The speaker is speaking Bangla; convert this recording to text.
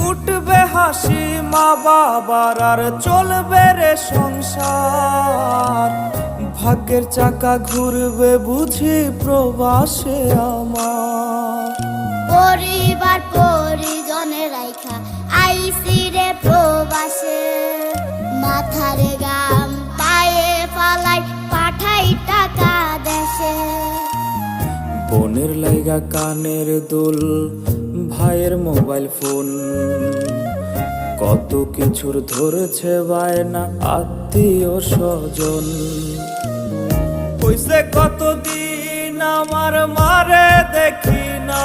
উঠবে হাসি মা বাবার আর চলবে রে সংসার। ভাগ্যের চাকা ঘুরবে বুঝি প্রবাসে আমার। পরিবার পরিজনের রাইখা আইসি রে প্রবাসে, মাথারে গাম পায়ে ফালাই পাঠাই টাকা দেশে। বোনের লাইগা কানের দুল, ভাইয়ের মোবাইল ফোন, কত কিছুর ধরেছে বায়না আত্মীয় স্বজন। হইছে কতদিন আমার মারে দেখি না।